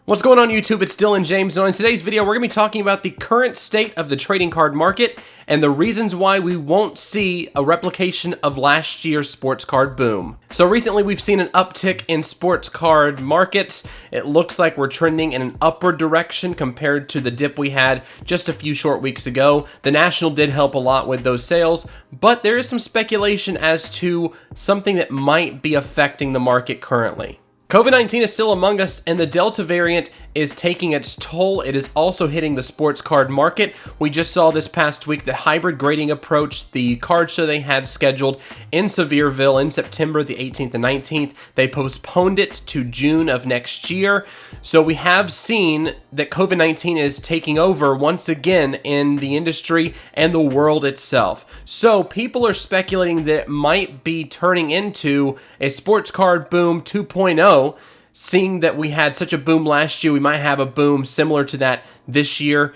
What's going on YouTube? It's Dillon James, and in today's video we're going to be talking about the current state of the trading card market and the reasons why we won't see a replication of last year's sports card boom. So recently we've seen an uptick in sports card markets. It looks like we're trending in an upward direction compared to the dip we had just a few short weeks ago. The National did help a lot with those sales, but there is some speculation as to something that might be affecting the market currently. COVID-19 is still among us, and the Delta variant is taking its toll. It is also hitting the sports card market. We just saw this past week that hybrid grading approached the card show they had scheduled in Sevierville in September the 18th and 19th. They postponed it to June of next year. So we have seen that COVID-19 is taking over once again in the industry and the world itself. So people are speculating that it might be turning into a sports card boom 2.0. Seeing that we had such a boom last year, we might have a boom similar to that this year,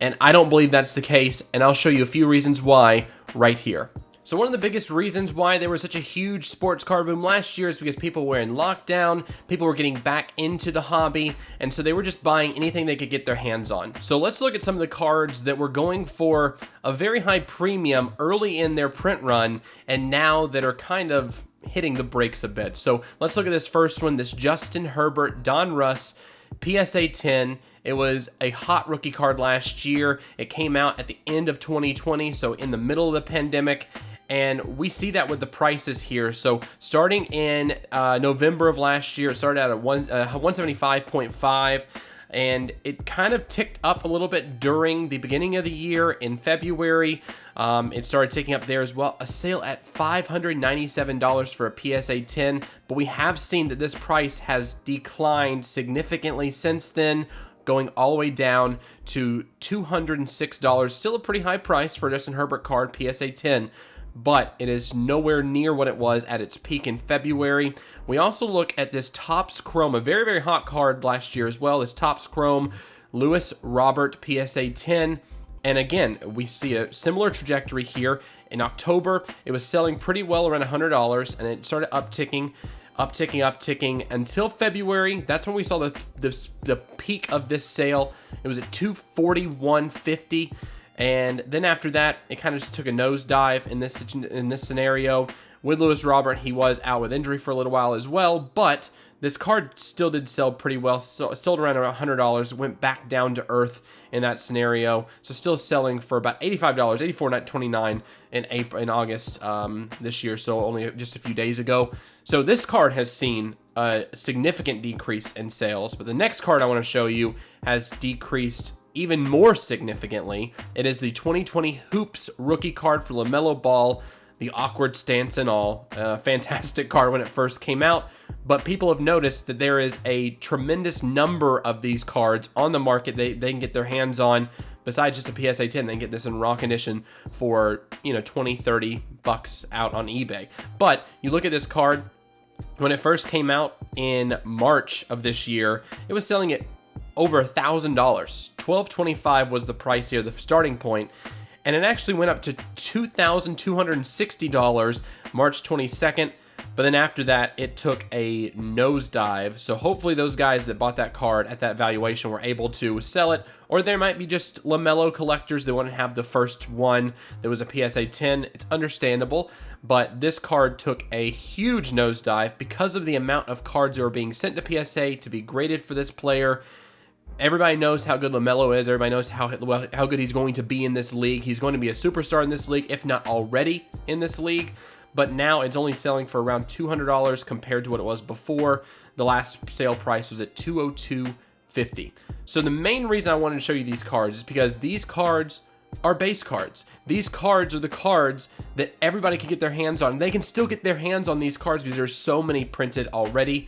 and I don't believe that's the case, and I'll show you a few reasons why right here. So one of the biggest reasons why there was such a huge sports card boom last year is because people were in lockdown, people were getting back into the hobby, and so they were just buying anything they could get their hands on. So let's look at some of the cards that were going for a very high premium early in their print run, and now that are kind of hitting the brakes a bit. So let's look at this first one, this Justin Herbert Donruss PSA 10. It was a hot rookie card last year. It came out at the end of 2020, so in the middle of the pandemic. And we see that with the prices here. So starting in November of last year, it started out at 175.5. And it kind of ticked up a little bit during the beginning of the year in February. It started ticking up there as well. A sale at $597 for a PSA 10, but we have seen that this price has declined significantly since then, going all the way down to $206. Still a pretty high price for a Justin Herbert card, PSA 10. But it is nowhere near what it was at its peak in February. We also look at this Topps Chrome, a very, very hot card last year as well. This Topps Chrome Lewis Robert PSA 10. And again, we see a similar trajectory here. In October, it was selling pretty well around $100, and it started upticking until February. That's when we saw the peak of this sale. It was at $241.50. And then after that, it kind of just took a nosedive in this scenario. With Lewis Robert, he was out with injury for a little while as well, but this card still did sell pretty well. So it sold around $100. It went back down to earth in that scenario. So still selling for about $85, $84.29 in August this year. So only just a few days ago. So this card has seen a significant decrease in sales. But the next card I want to show you has decreased even more significantly. It is the 2020 Hoops rookie card for LaMelo Ball, the awkward stance and all. Fantastic card when it first came out, but people have noticed that there is a tremendous number of these cards on the market they can get their hands on. Besides just a PSA 10, they can get this in raw condition for, $20-30 out on eBay. But you look at this card, when it first came out in March of this year, it was selling at over $1,000. $1,225 was the price here, the starting point, and it actually went up to $2,260 March 22nd. But then after that, it took a nosedive. So hopefully those guys that bought that card at that valuation were able to sell it, or there might be just LaMelo collectors that want to have the first one. There was a PSA 10. It's understandable, but this card took a huge nosedive because of the amount of cards that were being sent to PSA to be graded for this player. Everybody knows how good LaMelo is. Everybody knows how good he's going to be in this league. He's going to be a superstar in this league, if not already in this league. But now it's only selling for around $200 compared to what it was before. The last sale price was at $202.50. So the main reason I wanted to show you these cards is because these cards are base cards. These cards are the cards that everybody can get their hands on. They can still get their hands on these cards because there's so many printed already.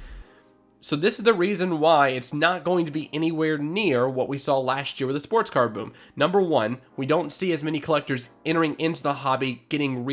So this is the reason why it's not going to be anywhere near what we saw last year with the sports card boom. Number one, we don't see as many collectors entering into the hobby, getting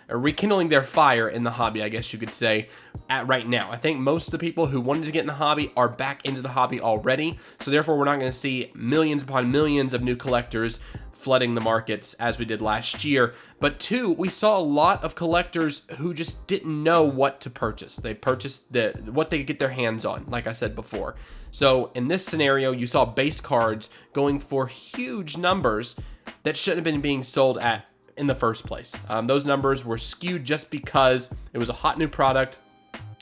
rekindling their fire in the hobby, I guess you could say, at right now. I think most of the people who wanted to get in the hobby are back into the hobby already. So therefore, we're not going to see millions upon millions of new collectors flooding the markets as we did last year. But two, we saw a lot of collectors who just didn't know what to purchase. They purchased what they could get their hands on, like I said before. So in this scenario, you saw base cards going for huge numbers that shouldn't have been being sold at in the first place. Those numbers were skewed just because it was a hot new product,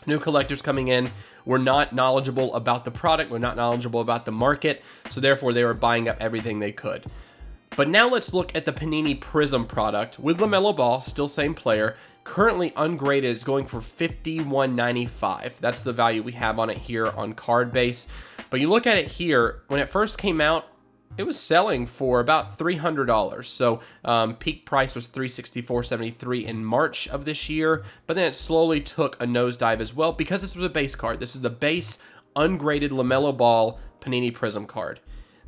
new collectors coming in. We're not knowledgeable about the product. We're not knowledgeable about the market. So therefore, they were buying up everything they could. But now let's look at the Panini Prism product with LaMelo Ball, still same player. Currently ungraded, it's going for $51.95. That's the value we have on it here on Cardbase. But you look at it here, when it first came out, it was selling for about $300. So peak price was $364.73 in March of this year. But then it slowly took a nosedive as well because this was a base card. This is the base ungraded LaMelo Ball Panini Prism card.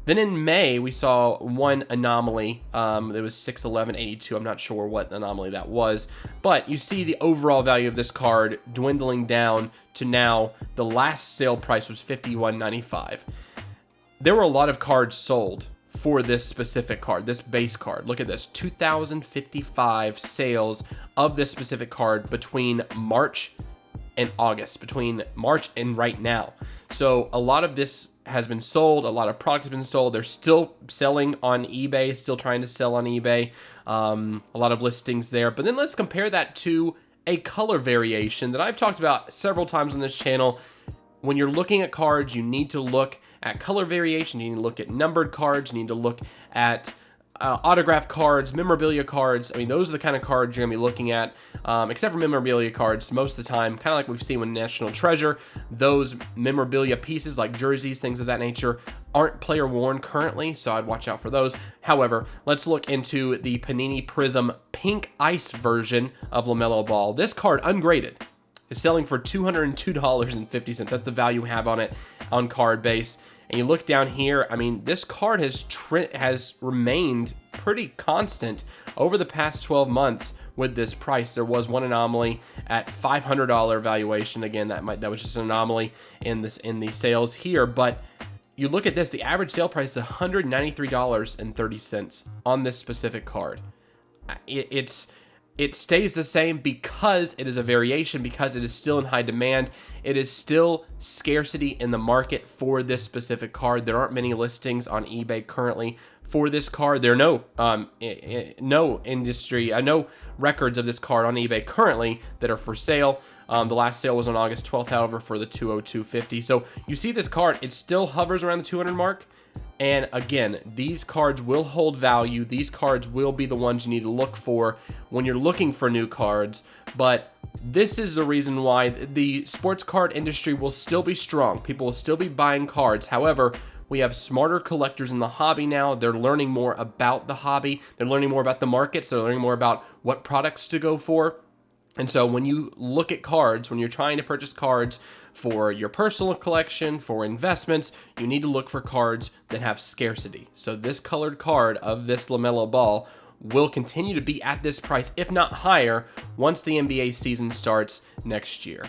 Then in May, we saw one anomaly. It was $611.82. I'm not sure what anomaly that was. But you see the overall value of this card dwindling down to now the last sale price was $51.95. There were a lot of cards sold for this specific card, this base card. Look at this, 2,055 sales of this specific card between March and August, between March and right now. So a lot of this has been sold, a lot of product has been sold. They're still selling on eBay, still trying to sell on eBay. A lot of listings there. But then let's compare that to a color variation that I've talked about several times on this channel. When you're looking at cards, you need to look at color variation, you need to look at numbered cards, you need to look at autograph cards, memorabilia cards. I mean, those are the kind of cards you're going to be looking at, except for memorabilia cards most of the time, kind of like we've seen with National Treasure. Those memorabilia pieces like jerseys, things of that nature, aren't player worn currently, so I'd watch out for those. However, let's look into the Panini Prism Pink Iced version of LaMelo Ball. This card, ungraded, is selling for $202.50. That's the value we have on it on Cardbase. And you look down here, I mean, this card has remained pretty constant over the past 12 months with this price. There was one anomaly at $500 valuation. Again, that was just an anomaly in the sales here. But you look at this, the average sale price is $193.30 on this specific card. It stays the same because it is a variation, because it is still in high demand. It is still scarcity in the market for this specific card. There aren't many listings on eBay currently for this card. There are no records of this card on eBay currently that are for sale. The last sale was on August 12th, however, for the $202.50. So you see this card, it still hovers around the 200 mark. And again, these cards will hold value. These cards will be the ones you need to look for when you're looking for new cards. But this is the reason why the sports card industry will still be strong. People will still be buying cards. However, we have smarter collectors in the hobby now. They're learning more about the hobby. They're learning more about the markets. They're learning more about what products to go for. And so when you look at cards, when you're trying to purchase cards for your personal collection, for investments, you need to look for cards that have scarcity. So this colored card of this LaMelo Ball will continue to be at this price, if not higher, once the NBA season starts next year.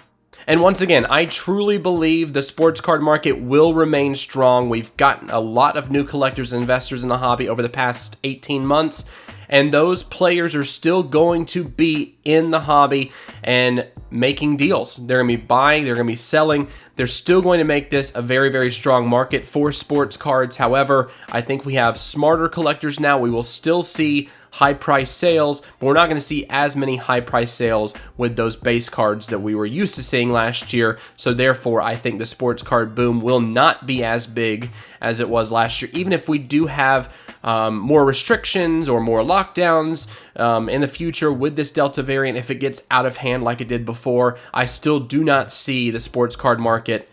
And once again, I truly believe the sports card market will remain strong. We've gotten a lot of new collectors and investors in the hobby over the past 18 months. And those players are still going to be in the hobby and making deals. They're going to be buying, they're going to be selling. They're still going to make this a very, very strong market for sports cards. However, I think we have smarter collectors now. We will still see high price sales, but we're not going to see as many high price sales with those base cards that we were used to seeing last year. So therefore, I think the sports card boom will not be as big as it was last year, even if we do have more restrictions or more lockdowns in the future with this Delta variant. If it gets out of hand like it did before, I still do not see the sports card market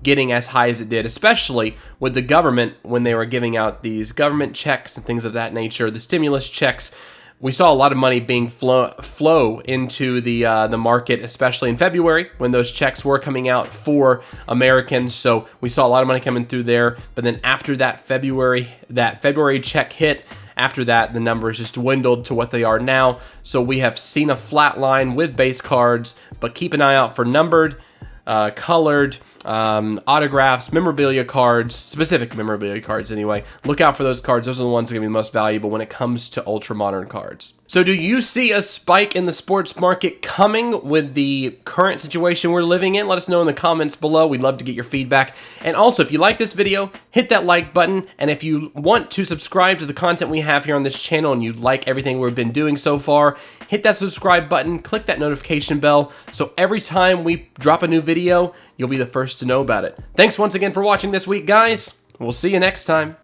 getting as high as it did, especially with the government when they were giving out these government checks and things of that nature, the stimulus checks. We saw a lot of money being flow into the market, especially in February when those checks were coming out for Americans. So we saw a lot of money coming through there. But then after that February check hit, after that, the numbers just dwindled to what they are now. So we have seen a flat line with base cards, but keep an eye out for numbered, colored, autographs, memorabilia cards, specific memorabilia cards anyway. Look out for those cards. Those are the ones that are going to be the most valuable when it comes to ultra modern cards. So do you see a spike in the sports market coming with the current situation we're living in? Let us know in the comments below. We'd love to get your feedback. And also, if you like this video, hit that like button. And if you want to subscribe to the content we have here on this channel and you like everything we've been doing so far, hit that subscribe button, click that notification bell, so every time we drop a new video, you'll be the first to know about it. Thanks once again for watching this week, guys. We'll see you next time.